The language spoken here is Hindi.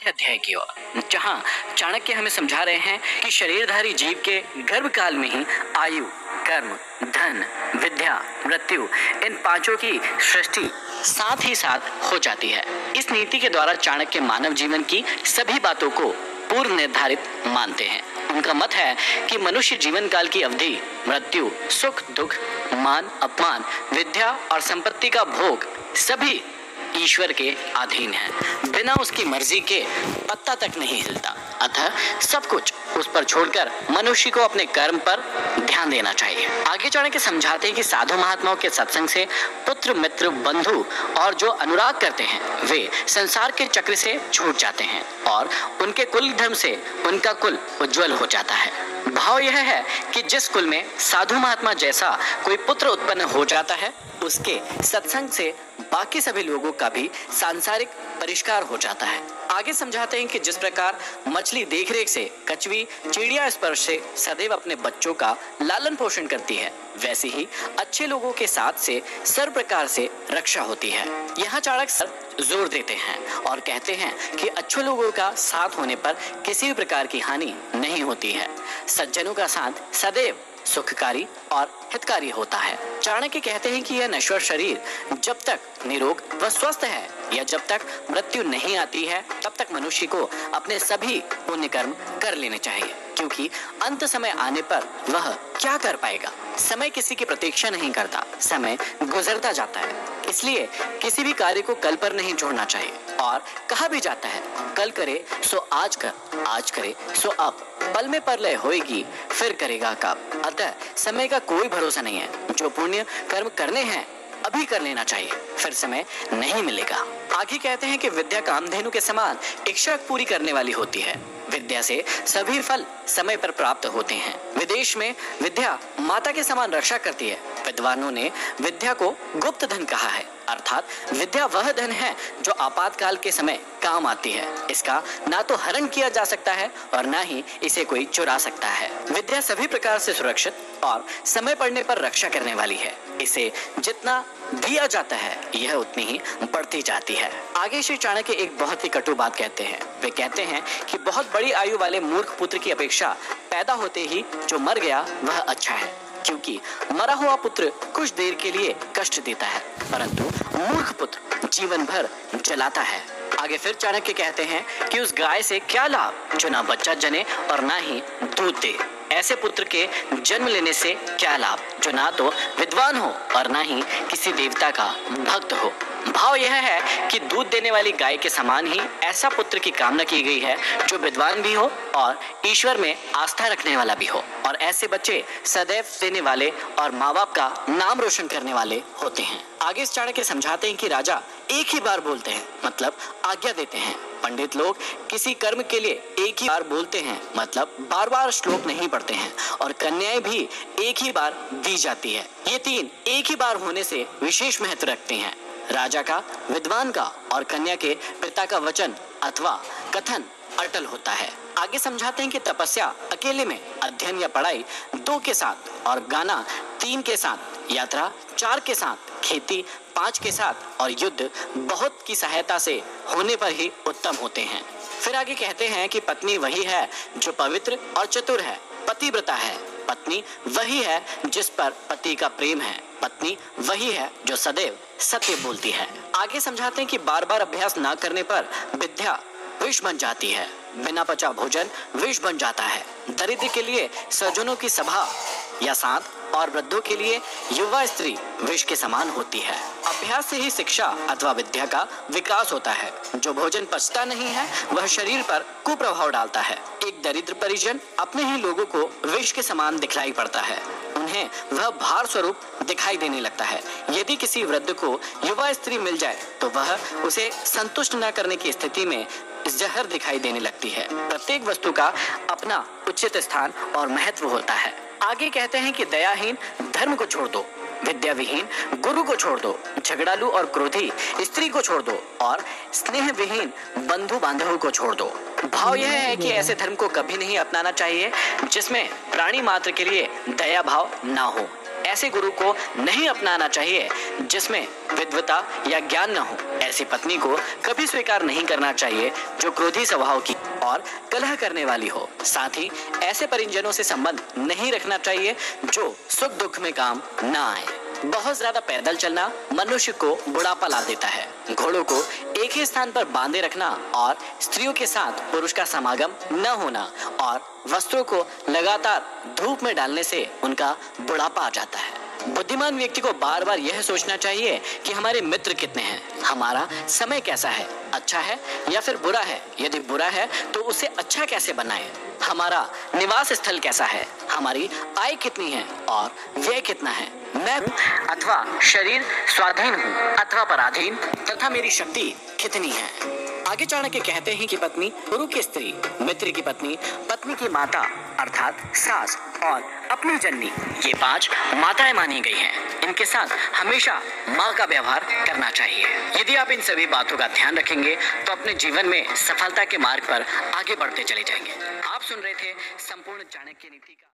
अध्याय की ओर, जहां चाणक्य हमें समझा रहे हैं कि शरीरधारी जीव के गर्भकाल में ही आयु, कर्म, धन, विद्या, मृत्यु, इन पांचों की सृष्टि साथ ही साथ हो जाती है। इस नीति के द्वारा चाणक्य मानव जीवन की सभी बातों को पूर्व निर्धारित मानते हैं। उनका मत है कि मनुष्य जीवन काल की अवधि मृत्यु, सुख दुख, मान अपमान, विद्या और संपत्ति का भोग सभी ईश्वर के अधीन है। बिना उसकी मर्जी के पत्ता तक नहीं हिलता। अतः सब कुछ उस पर छोड़कर मनुष्य को अपने कर्म पर ध्यान देना चाहिए। आगे चाणक्य समझाते हैं कि साधु महात्माओं के सत्संग से पुत्र, मित्र, बंधु और जो अनुराग करते हैं वे संसार के चक्र से छूट जाते हैं और उनके कुल धर्म से उनका कुल उज्जवल हो जाता है। भाव यह है कि जिस कुल में साधु महात्मा जैसा कोई पुत्र उत्पन्न हो जाता है, उसके सत्संग से बाकी सभी लोगों का भी सांसारिक परिष्कार हो जाता है। आगे समझाते हैं कि जिस प्रकार मछली देखरेख से, कछुई चिड़िया स्पर्श से सदैव अपने बच्चों का लालन पोषण करती है, वैसे ही अच्छे लोगों के साथ से सर्व प्रकार से रक्षा होती है। यहाँ चाणक्य जोर देते हैं और कहते हैं कि अच्छे लोगों का साथ होने पर किसी भी प्रकार की हानि नहीं होती है। सज्जनों का साथ सदैव सुखकारी और हितकारी होता है। चाणक्य कहते हैं कि यह नश्वर शरीर जब तक निरोग व स्वस्थ है या जब तक मृत्यु नहीं आती है, तब तक मनुष्य को अपने सभी पुण्य कर्म कर लेने चाहिए, क्योंकि अंत समय आने पर वह क्या कर पाएगा। समय किसी की प्रतीक्षा नहीं करता, समय गुजरता जाता है। इसलिए किसी भी कार्य को कल पर नहीं छोड़ना चाहिए। और कहा भी जाता है, कल करे सो आज कर, आज करे सो अब, पल में परलय होएगी फिर करेगा कब। अतः समय का कोई भरोसा नहीं है। जो पुण्य कर्म करने हैं अभी कर लेना चाहिए, फिर समय नहीं मिलेगा। आगे कहते हैं कि विद्या कामधेनु के समान इच्छा पूरी करने वाली होती है। विद्या से सभी फल समय पर प्राप्त होते हैं। विदेश में विद्या माता के समान रक्षा करती है। विद्वानों ने विद्या को गुप्त धन कहा है, अर्थात विद्या वह धन है जो आपातकाल के समय काम आती है। इसका ना तो हरण किया जा सकता है और ना ही इसे कोई चुरा सकता है। विद्या सभी प्रकार से सुरक्षित और समय पड़ने पर रक्षा करने वाली है। इसे जितना दिया जाता है यह उतनी ही बढ़ती जाती है। आगे श्री चाणक्य एक बहुत ही कटु बात कहते हैं। वे कहते हैं कि बहुत बड़ी आयु वाले मूर्ख पुत्र की अपेक्षा पैदा होते ही जो मर गया वह अच्छा है, क्योंकि मरा हुआ पुत्र कुछ देर के लिए कष्ट देता है, परंतु मूर्ख पुत्र जीवन भर जलाता है। आगे फिर चाणक्य कहते हैं कि उस गाय से क्या लाभ जो ना बच्चा जने और ना ही दूध दे। ऐसे पुत्र के जन्म लेने से क्या लाभ जो ना तो विद्वान हो और ना ही किसी देवता का भक्त हो। भाव यह है कि दूध देने वाली गाय के समान ही ऐसा पुत्र की कामना की गई है जो विद्वान भी हो और ईश्वर में आस्था रखने वाला भी हो। और ऐसे बच्चे सदैव देने वाले और माँ बाप का नाम रोशन करने वाले होते हैं। आगे इस चाणक्य समझाते हैं कि राजा एक ही बार बोलते हैं, मतलब आज्ञा देते हैं। पंडित लोग किसी कर्म के लिए एक ही बार बोलते हैं, मतलब बार बार श्लोक नहीं पढ़ते हैं। और कन्याएं भी एक ही बार दी जाती है। ये तीन एक ही बार होने से विशेष महत्व रखते हैं। राजा का, विद्वान का और कन्या के पिता का वचन अथवा कथन अटल होता है। आगे समझाते हैं कि तपस्या अकेले में, अध्ययन या पढ़ाई 2 के साथ और गाना 3 के साथ, यात्रा 4 के साथ, खेती 5 के साथ और युद्ध बहुत की सहायता से होने पर ही उत्तम होते हैं। फिर आगे कहते हैं कि पत्नी वही है जो पवित्र और चतुर है, पतिव्रता है। पत्नी वही है जिस पर पति का प्रेम है। पत्नी वही है जो सदैव सत्य बोलती है। आगे समझाते हैं कि बार बार अभ्यास ना करने पर विद्या विष बन जाती है। बिना पचा भोजन विष बन जाता है। दरिद्र के लिए सज्जनों की सभा या साथ और वृद्धों के लिए युवा स्त्री विष के समान होती है। अभ्यास से ही शिक्षा अथवा विद्या का विकास होता है। जो भोजन पचता नहीं है वह शरीर पर कुप्रभाव डालता है। एक दरिद्र परिजन अपने ही लोगों को विष के समान दिखलाई पड़ता है। उन्हें वह भार स्वरूप दिखाई देने लगता है। यदि किसी वृद्ध को युवा स्त्री मिल जाए तो वह उसे संतुष्ट न करने की स्थिति में जहर दिखाई देने लगती है। प्रत्येक वस्तु का अपना उचित स्थान और महत्व होता है। आगे कहते हैं कि दयाहीन धर्म को छोड़ दो, विद्या विहीन गुरु को छोड़ दो, झगड़ालू और क्रोधी स्त्री को छोड़ दो और स्नेह विहीन बंधु बांधवों को छोड़ दो। भाव यह है कि ऐसे धर्म को कभी नहीं अपनाना चाहिए जिसमें प्राणी मात्र के लिए दया भाव ना हो। ऐसे गुरु को नहीं अपनाना चाहिए जिसमें विद्वता या ज्ञान न हो। ऐसी पत्नी को कभी स्वीकार नहीं करना चाहिए जो क्रोधी स्वभाव की और कलह करने वाली हो। साथ ही ऐसे परिजनों से संबंध नहीं रखना चाहिए जो सुख दुख में काम ना आए। बहुत ज्यादा पैदल चलना मनुष्य को बुढ़ापा ला देता है। घोड़ों को एक ही स्थान पर बांधे रखना और स्त्रियों के साथ पुरुष का समागम न होना और वस्त्रों को लगातार धूप में डालने से उनका बुढ़ापा आ जाता है। बुद्धिमान व्यक्ति को बार बार यह सोचना चाहिए कि हमारे मित्र कितने हैं, हमारा समय कैसा है, अच्छा है या फिर बुरा है। यदि बुरा है तो उसे अच्छा कैसे बनाएं, हमारा निवास स्थल कैसा है, हमारी आय कितनी है और व्यय कितना है, मैं अथवा शरीर स्वाधीन हूँ अथवा पराधीन तथा मेरी शक्ति कितनी है। आगे चाणक्य कहते हैं कि पत्नी गुरु की स्त्री, मित्र की पत्नी, पत्नी की माता अर्थात सास और अपनी जननी, ये 5 माताएं मानी गई हैं। इनके साथ हमेशा माँ का व्यवहार करना चाहिए। यदि आप इन सभी बातों का ध्यान रखेंगे तो अपने जीवन में सफलता के मार्ग पर आगे बढ़ते चले जाएंगे। आप सुन रहे थे संपूर्ण चाणक्य नीति का